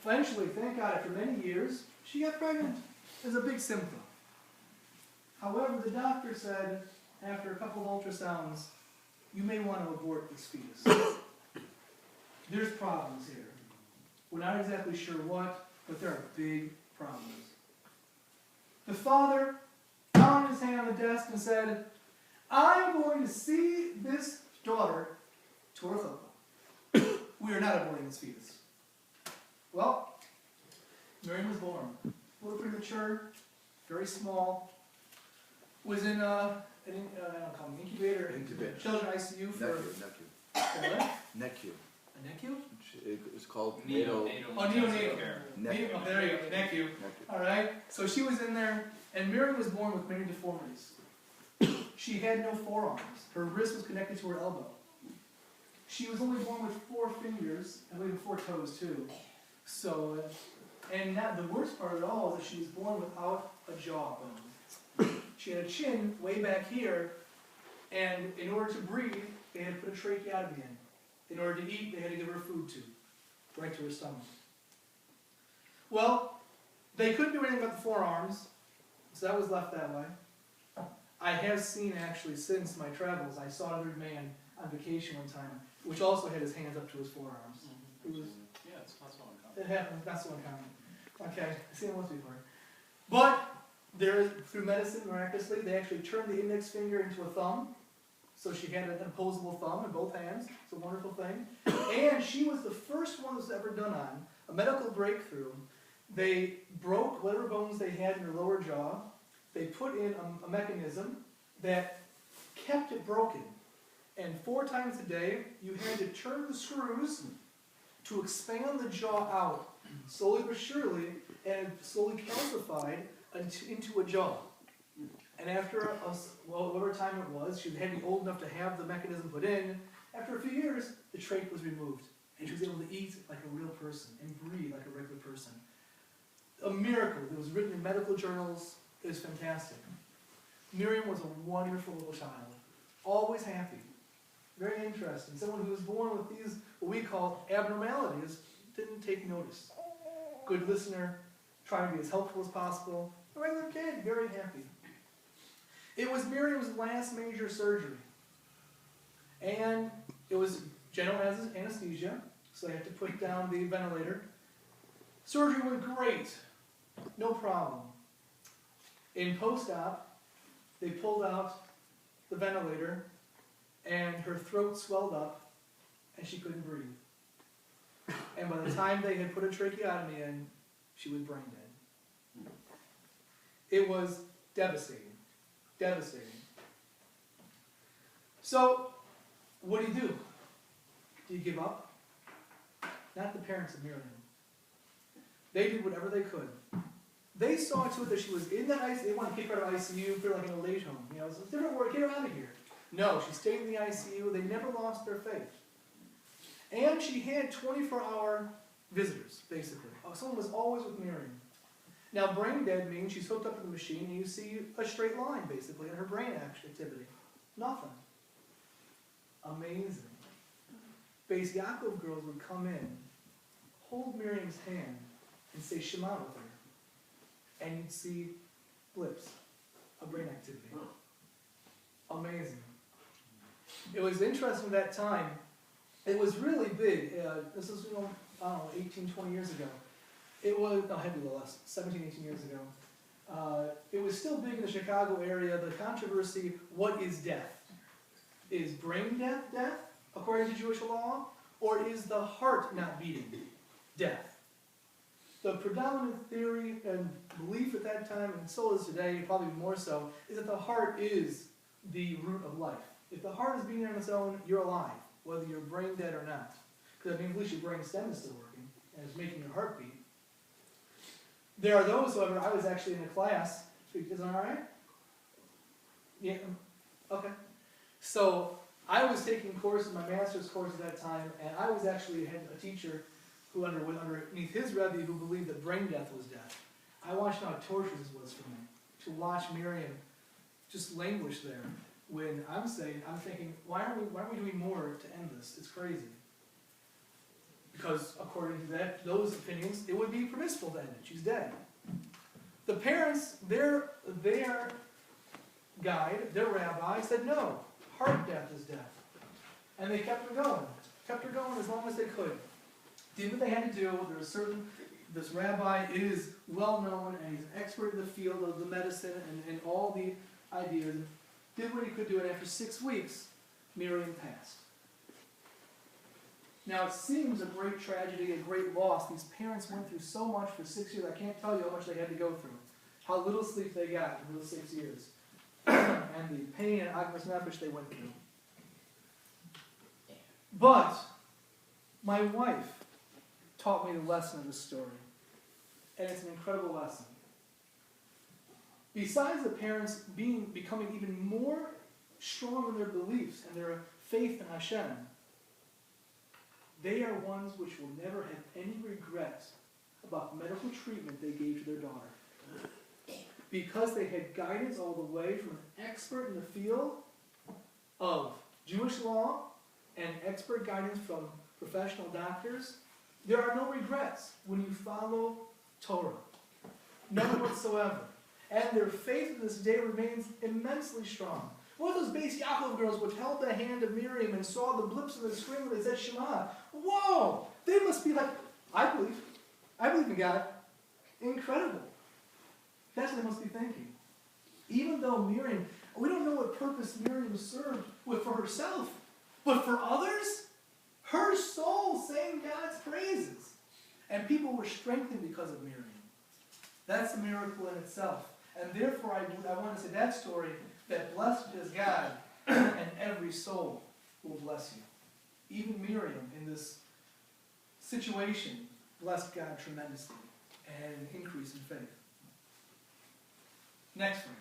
Eventually, thank God, after many years, she got pregnant. It was a big symptom. However, the doctor said, after a couple of ultrasounds, you may want to abort this fetus. There's problems here. We're not exactly sure what, but there are big problems. The father pounded his hand on the desk and said, I'm going to see this daughter to her chuppah. We are not aborting this fetus. Well, Miriam was born. A little premature, very small. Was in I don't call them incubator. Children ICU for NECU. NECU. A NECU? It's called neonatal. Oh, neonatal. Oh, there you go, NECU. All right. So she was in there, and Miriam was born with many deformities. She had no forearms. Her wrist was connected to her elbow. She was only born with 4 fingers, and we have 4 toes too. So, and the worst part of it all is that she was born without a jawbone. She had a chin way back here, and in order to breathe, they had to put a tracheotomy in. In order to eat, they had to give her food tube, right to her stomach. Well, they couldn't do anything about the forearms, so that was left that way. I have seen, actually, since my travels, I saw another man on vacation one time, which also had his hands up to his forearms. It was, yeah, it's not so uncommon. it happened, not so uncommon. Okay, I've seen it once before. But there, through medicine, miraculously, they actually turned the index finger into a thumb. So she had an opposable thumb in both hands. It's a wonderful thing. And she was the first one that was ever done on a medical breakthrough. They broke whatever bones they had in her lower jaw. They put in a mechanism that kept it broken. And 4 times a day, you had to turn the screws to expand the jaw out, slowly but surely, and slowly calcified into a jaw. And after whatever time it was, she had to be old enough to have the mechanism put in. After a few years, the trach was removed. And she was able to eat like a real person and breathe like a regular person. A miracle. It was written in medical journals. It was fantastic. Miriam was a wonderful little child. Always happy. Very interesting. Someone who was born with these, what we call abnormalities, didn't take notice. Good listener, trying to be as helpful as possible. A regular kid, very happy. It was Miriam's last major surgery. And it was general anesthesia, so they had to put down the ventilator. Surgery went great. No problem. In post-op, they pulled out the ventilator, and her throat swelled up, and she couldn't breathe. And by the time they had put a tracheotomy in, she was brain dead. It was devastating. Devastating. So, what do? Do you give up? Not the parents of Miriam. They did whatever they could. They saw to it that she was in the ICU. They wanted to kick her out of ICU, put her like in a late home. You know, it's a different word. Get her out of here. No, she stayed in the ICU. They never lost their faith. And she had 24-hour visitors, basically. Someone was always with Miriam. Now, brain dead means she's hooked up to the machine and you see a straight line, basically, in her brain activity. Nothing. Amazing. Beis Yaakov girls would come in, hold Miriam's hand, and say Shema with her. And you'd see blips of brain activity. Amazing. It was interesting that time. It was really big. This was, I don't know, 18, 20 years ago. It was, no, had to be less, 17, 18 years ago. It was still big in the Chicago area, the controversy, what is death? Is brain death, according to Jewish law? Or is the heart not beating death? The predominant theory and belief at that time, and still is today, probably more so, is that the heart is the root of life. If the heart is beating on its own, you're alive, whether you're brain dead or not. Because that means at least your brain stem is still working, and it's making your heart beat. There are those, however, I was actually in a class. Is that all right? Yeah? Okay. So, I was taking courses, my master's course at that time, and I was actually had a teacher who underneath his Rabbi who believed that brain death was death. I watched how torturous this was for me, to watch Miriam just languish there, when I'm thinking, why aren't we doing more to end this? It's crazy. because according to those opinions, it would be permissible then, and she's dead. The parents, their guide, their rabbi, said no, heart death is death. And they kept her going as long as they could. Did what they had to do. This rabbi is well known, and he's an expert in the field of the medicine and all the ideas. Did what he could do, and after 6 weeks, Miriam passed. Now it seems a great tragedy, a great loss. These parents went through so much for 6 years. I can't tell you how much they had to go through. How little sleep they got in those 6 years. And the pain and agmas nefesh they went through. But my wife taught me the lesson of this story. And it's an incredible lesson. Besides the parents becoming even more strong in their beliefs and their faith in Hashem, they are ones which will never have any regrets about the medical treatment they gave to their daughter. Because they had guidance all the way from an expert in the field of Jewish law and expert guidance from professional doctors, there are no regrets when you follow Torah. None whatsoever. And their faith to this day remains immensely strong. One of those Beis Yaakov girls which held the hand of Miriam and saw the blips of the screen when they said Shema. Whoa! They must be like, I believe in God. Incredible. That's what they must be thinking. Even though Miriam, we don't know what purpose Miriam served with for herself, but for others, her soul sang God's praises. And people were strengthened because of Miriam. That's a miracle in itself. And therefore, I want to say that story, that blessed is God, and every soul will bless you. Even Miriam, in this situation, blessed God tremendously, and an increase in faith. Next one.